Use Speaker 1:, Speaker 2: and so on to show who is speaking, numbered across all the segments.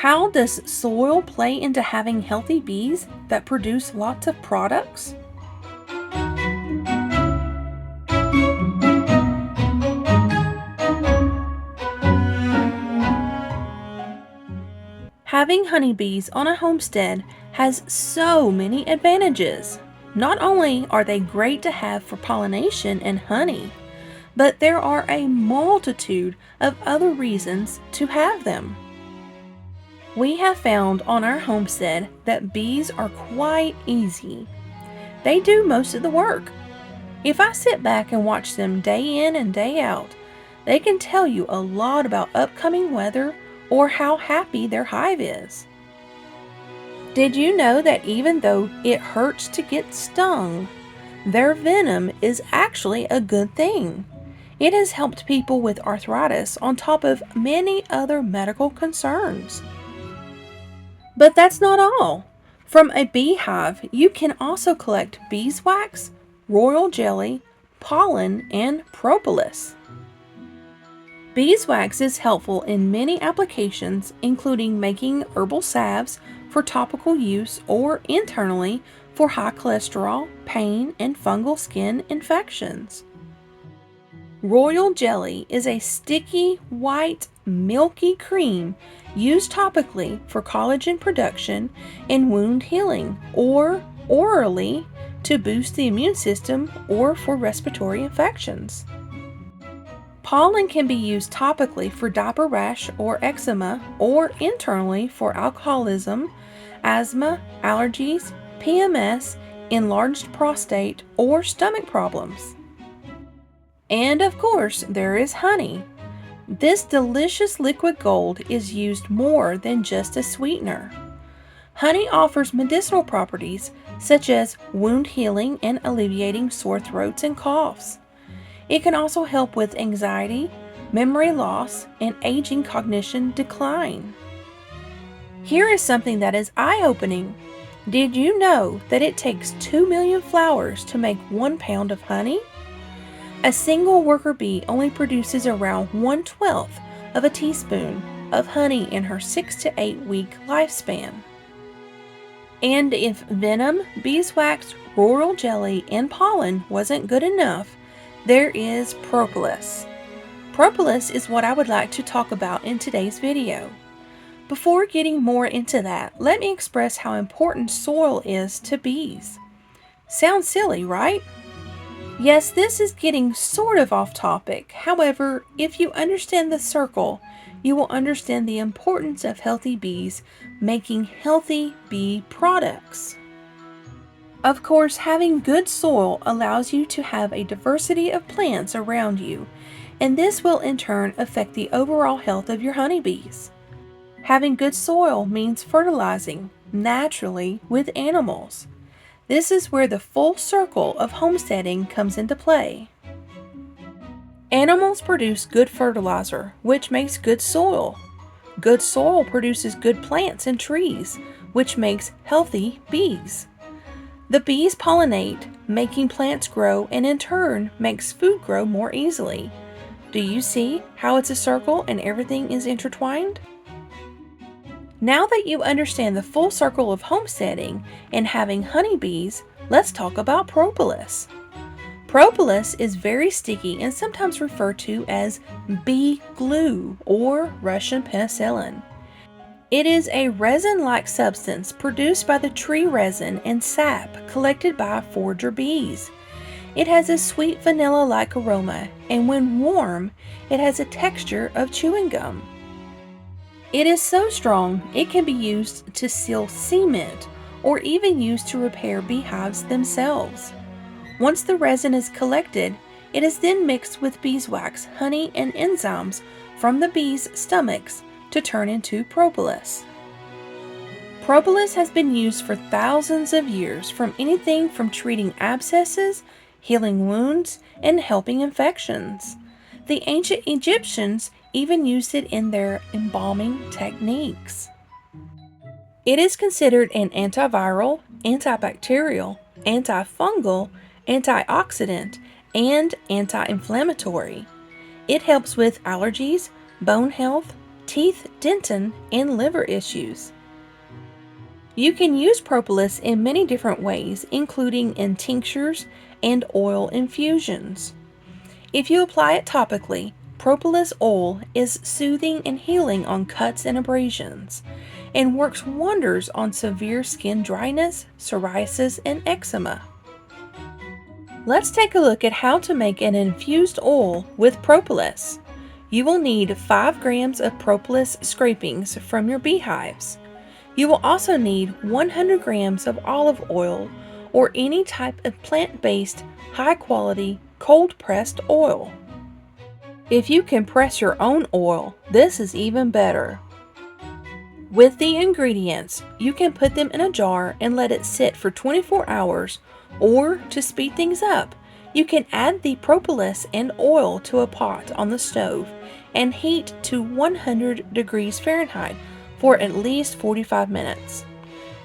Speaker 1: How does soil play into having healthy bees that produce lots of products? Having honeybees on a homestead has so many advantages. Not only are they great to have for pollination and honey, but there are a multitude of other reasons to have them. We have found on our homestead that bees are quite easy. They do most of the work. If I sit back and watch them day in and day out, they can tell you a lot about upcoming weather or how happy their hive is. Did you know that even though it hurts to get stung, their venom is actually a good thing? It has helped people with arthritis on top of many other medical concerns. But that's not all. From a beehive, you can also collect beeswax, royal jelly, pollen, and propolis. Beeswax is helpful in many applications, including making herbal salves for topical use or internally for high cholesterol, pain, and fungal skin infections. Royal jelly is a sticky, white, milky cream used topically for collagen production and wound healing, or orally to boost the immune system or for respiratory infections. Pollen can be used topically for diaper rash or eczema, or internally for alcoholism, asthma, allergies, PMS, enlarged prostate, or stomach problems. And of course, there is honey. This delicious liquid gold is used more than just a sweetener. Honey offers medicinal properties such as wound healing and alleviating sore throats and coughs. It can also help with anxiety, memory loss, and aging cognition decline. Here is something that is eye-opening. Did you know that it takes 2 million flowers to make 1 pound of honey? A single worker bee only produces around 1/12 of a teaspoon of honey in her 6 to 8 week lifespan. And if venom, beeswax, royal jelly, and pollen wasn't good enough, there is propolis. Propolis is what I would like to talk about in today's video. Before getting more into that, let me express how important soil is to bees. Sounds silly, right? Yes, this is getting sort of off topic. However, if you understand the circle, you will understand the importance of healthy bees making healthy bee products. Of course, having good soil allows you to have a diversity of plants around you, and this will in turn affect the overall health of your honeybees. Having good soil means fertilizing naturally with animals. This is where the full circle of homesteading comes into play. Animals produce good fertilizer, which makes good soil. Good soil produces good plants and trees, which makes healthy bees. The bees pollinate, making plants grow, and in turn makes food grow more easily. Do you see how it's a circle and everything is intertwined? Now that you understand the full circle of homesteading and having honeybees, let's talk about propolis. Propolis is very sticky and sometimes referred to as bee glue or Russian penicillin. It is a resin-like substance produced by the tree resin and sap collected by forager bees. It has a sweet vanilla-like aroma, and when warm, it has a texture of chewing gum. It is so strong it can be used to seal cement or even used to repair beehives themselves. Once the resin is collected, it is then mixed with beeswax, honey, and enzymes from the bees' stomachs to turn into propolis. Propolis has been used for thousands of years, from anything from treating abscesses, healing wounds, and helping infections. The ancient Egyptians even used it in their embalming techniques. It is considered an antiviral, antibacterial, antifungal, antioxidant, and anti-inflammatory. It helps with allergies, bone health, teeth, dentin, and liver issues. You can use propolis in many different ways, including in tinctures and oil infusions. If you apply it topically, propolis oil is soothing and healing on cuts and abrasions, and works wonders on severe skin dryness, psoriasis, and eczema. Let's take a look at how to make an infused oil with propolis. You will need 5 grams of propolis scrapings from your beehives. You will also need 100 grams of olive oil or any type of plant-based, high-quality, cold-pressed oil. If you can press your own oil, this is even better. With the ingredients, you can put them in a jar and let it sit for 24 hours, or to speed things up, you can add the propolis and oil to a pot on the stove and heat to 100 degrees Fahrenheit for at least 45 minutes.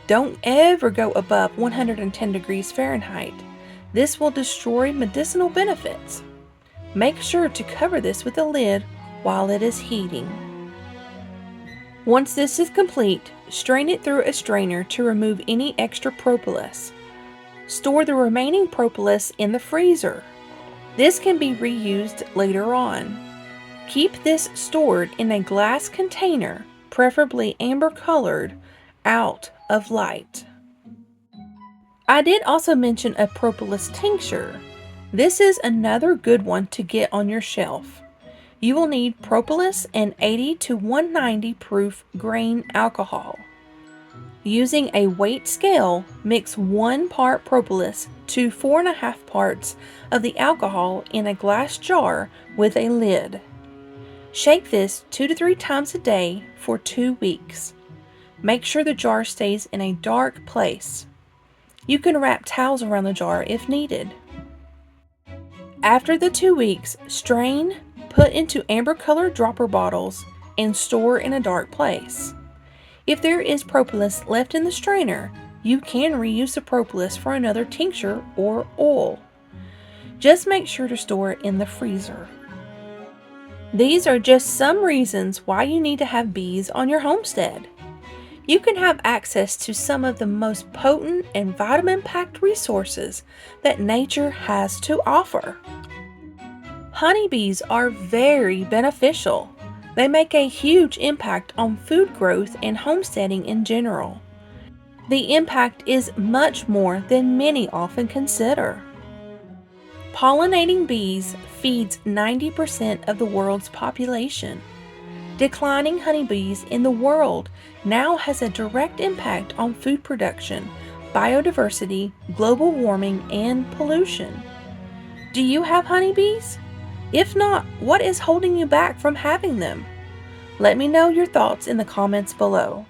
Speaker 1: Don't ever go above 110 degrees Fahrenheit. This will destroy medicinal benefits. Make sure to cover this with a lid while it is heating. Once this is complete, strain it through a strainer to remove any extra propolis. Store the remaining propolis in the freezer. This can be reused later on. Keep this stored in a glass container, preferably amber colored, out of light. I did also mention a propolis tincture. This is another good one to get on your shelf. You will need propolis and 80 to 190 proof grain alcohol. Using a weight scale, mix 1 part propolis to 4.5 parts of the alcohol in a glass jar with a lid. Shake this 2 to 3 times a day for 2 weeks. Make sure the jar stays in a dark place. You can wrap towels around the jar if needed. After the 2 weeks, strain, put into amber colored dropper bottles, and store in a dark place. If there is propolis left in the strainer, you can reuse the propolis for another tincture or oil. Just make sure to store it in the freezer. These are just some reasons why you need to have bees on your homestead. You can have access to some of the most potent and vitamin-packed resources that nature has to offer. Honeybees are very beneficial. They make a huge impact on food growth and homesteading in general. The impact is much more than many often consider. Pollinating bees feeds 90% of the world's population. Declining honeybees in the world now has a direct impact on food production, biodiversity, global warming, and pollution. Do you have honeybees? If not, what is holding you back from having them? Let me know your thoughts in the comments below.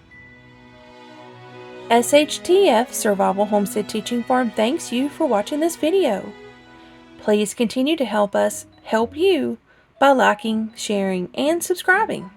Speaker 1: SHTF Survival Homestead Teaching Farm thanks you for watching this video. Please continue to help us help you by liking, sharing, and subscribing.